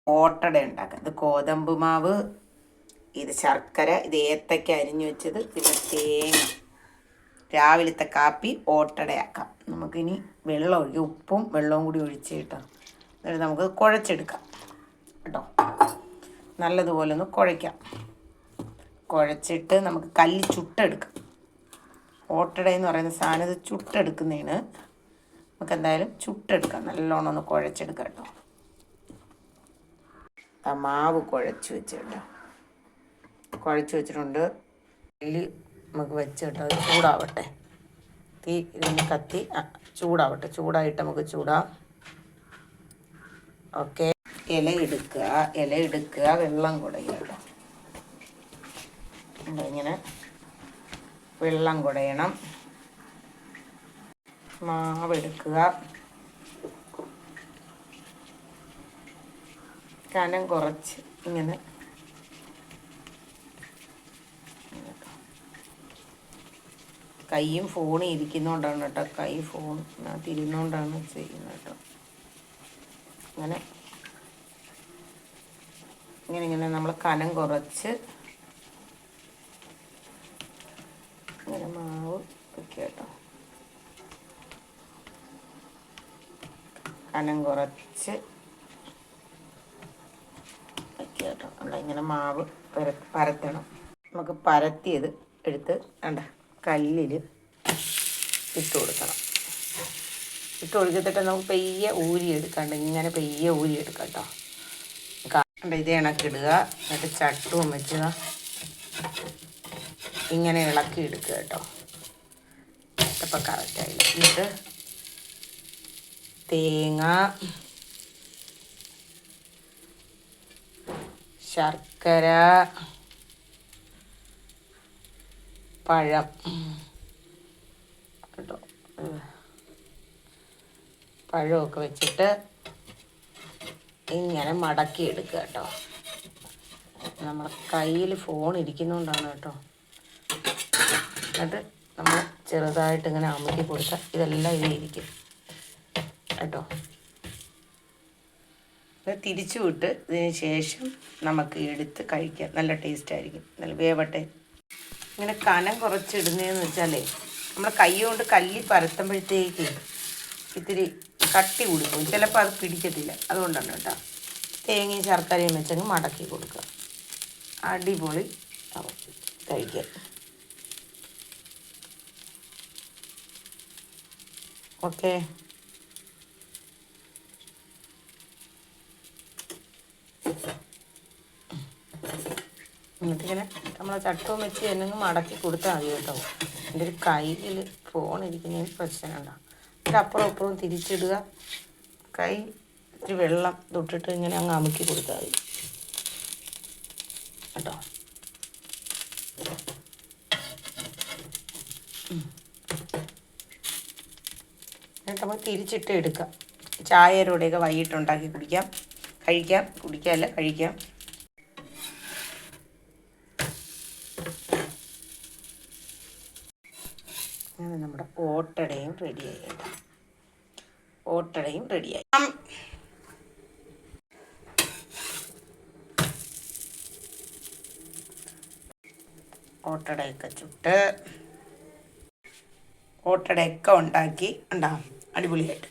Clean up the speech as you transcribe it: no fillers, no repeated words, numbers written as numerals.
ഓട്ടട ഉണ്ടാക്കാം. ഇത് ഗോതമ്പ് മാവ്, ഇത് ശർക്കര, ഇത് ഏത്തക്ക അരിഞ്ഞു വെച്ചത്, പിന്നെ തേങ്ങ. രാവിലത്തെ കാപ്പി ഓട്ടടയാക്കാം. നമുക്കിനി വെള്ളം ഒഴിക്കും, ഉപ്പും വെള്ളവും കൂടി ഒഴിച്ച് കിട്ടാം. എന്നിട്ട് നമുക്ക് കുഴച്ചെടുക്കാം കേട്ടോ. നല്ലതുപോലെ ഒന്ന് കുഴയ്ക്കാം. കുഴച്ചിട്ട് നമുക്ക് കല്ല് ചുട്ടെടുക്കാം. ഓട്ടട എന്ന് പറയുന്ന സാധനം ഇത് ചുട്ടെടുക്കുന്നതാണ്. നമുക്ക് എന്തായാലും ചുട്ടെടുക്കാം. നല്ലോണം ഒന്ന് കുഴച്ചെടുക്കാം കേട്ടോ. ആ മാവ് കുഴച്ച് വെച്ച് കേട്ടോ, കുഴച്ച് വെച്ചിട്ടുണ്ട്. കല്ല് നമുക്ക് വെച്ച് കേട്ടോ, അത് ചൂടാവട്ടെ. തീ ഇതിന് കത്തി ചൂടാവട്ടെ. ചൂടായിട്ട് നമുക്ക് ചൂടാം. ഓക്കെ. ഇല എടുക്കുക, വെള്ളം കുടയുക കേട്ടോ. ഇങ്ങനെ വെള്ളം കുടയണം. മാവെടുക്കുക, കനം കുറച്ച് ഇങ്ങനെ കൈയും ഫോണിൽ ഇരിക്കുന്നതുകൊണ്ടാണ് കേട്ടോ, കൈ ഫോണിനകത്ത് ഇരുന്നുകൊണ്ടാണ് ചെയ്യുന്നത് കേട്ടോ. ഇങ്ങനെ ഇങ്ങനെ ഇങ്ങനെ നമ്മൾ കനം കുറച്ച് ഇങ്ങനെ മാവ് വയ്ക്കുക കേട്ടോ. കനം കുറച്ച് വയ്ക്കുക കേട്ടോ. അവിടെ ഇങ്ങനെ മാവ് പരത്തണം. നമുക്ക് പരത്തിയത് എടുത്ത് കണ്ട കല്ലിൽ ഇട്ട് കൊടുക്കണം. ഇട്ട് കൊടുത്തിട്ട് നമുക്ക് പെയ്യെ ഊരിയെടുക്കാണ്ട് ഇങ്ങനെ പെയ്യെ ഊരിയെടുക്കാം കേട്ടോ. ഇത് ഇണക്കിടുക. എന്നിട്ട് ചട്ടും വെച്ച് ഇങ്ങനെ ഇളക്കി എടുക്കുക കേട്ടോ. അപ്പം കറക്റ്റായി. എന്നിട്ട് തേങ്ങ, ശർക്കര, പഴം കേട്ടോ, പഴമൊക്കെ വെച്ചിട്ട് ഇങ്ങനെ മടക്കി എടുക്കുക കേട്ടോ. നമ്മുടെ കയ്യിൽ ഫോൺ ഇരിക്കുന്നതുകൊണ്ടാണ് കേട്ടോ. എന്നിട്ട് നമ്മൾ ചെറുതായിട്ട് ഇങ്ങനെ അമുക്കി കൊടുത്താൽ ഇതെല്ലാം ഇതിലിരിക്കും കേട്ടോ. ഇത് തിരിച്ചു വിട്ട് ഇതിന് ശേഷം നമുക്ക് എടുത്ത് കഴിക്കാം. നല്ല ടേസ്റ്റായിരിക്കും. നല്ല വേവട്ടെ. ഇങ്ങനെ കനം കുറച്ചിടുന്നതെന്ന് വെച്ചാലേ നമ്മൾ കൈ കൊണ്ട് കല്ലി പരത്തുമ്പോഴത്തേക്ക് ഇത്തിരി കട്ടി കൊടുക്കും, ചിലപ്പോൾ അത് പിടിക്കത്തില്ല. അതുകൊണ്ടാണ് കേട്ടോ. തേങ്ങയും ശർക്കരയും വെച്ചങ്ങ് മടക്കി കൊടുക്കുക. അടിപൊളി കഴിക്കുക. ഓക്കെ. എന്നിട്ടിങ്ങനെ നമ്മൾ ചട്ടവും വെച്ച് എന്നെങ്കിൽ മടക്കി കൊടുത്താൽ മതി കേട്ടോ. എൻ്റെ ഒരു കയ്യിൽ ഫോൺ ഇരിക്കുന്നതിന് പ്രശ്നമുണ്ടാകും. എന്നിട്ട് അപ്പുറം അപ്പുറവും തിരിച്ചിടുക. കൈ ഇത്തിരി വെള്ളം തൊട്ടിട്ട് ഇങ്ങനെ അങ്ങ് അമുക്കി കൊടുത്താൽ മതി കേട്ടോ. എന്നിട്ട് നമുക്ക് തിരിച്ചിട്ട് എടുക്കാം. ചായരോടെയൊക്കെ വൈകിട്ടുണ്ടാക്കി കഴിക്കാം. കുടിക്കാമല്ല, കഴിക്കാം. അങ്ങനെ നമ്മുടെ ഓട്ടടയും റെഡിയായി കേട്ടോ. ഓട്ടടയും റെഡിയായി. ഓട്ടടയൊക്കെ ചുട്ട് ഓട്ടടയൊക്കെ ഉണ്ടാക്കി ഉണ്ടാവും. അടിപൊളിയായിട്ട്.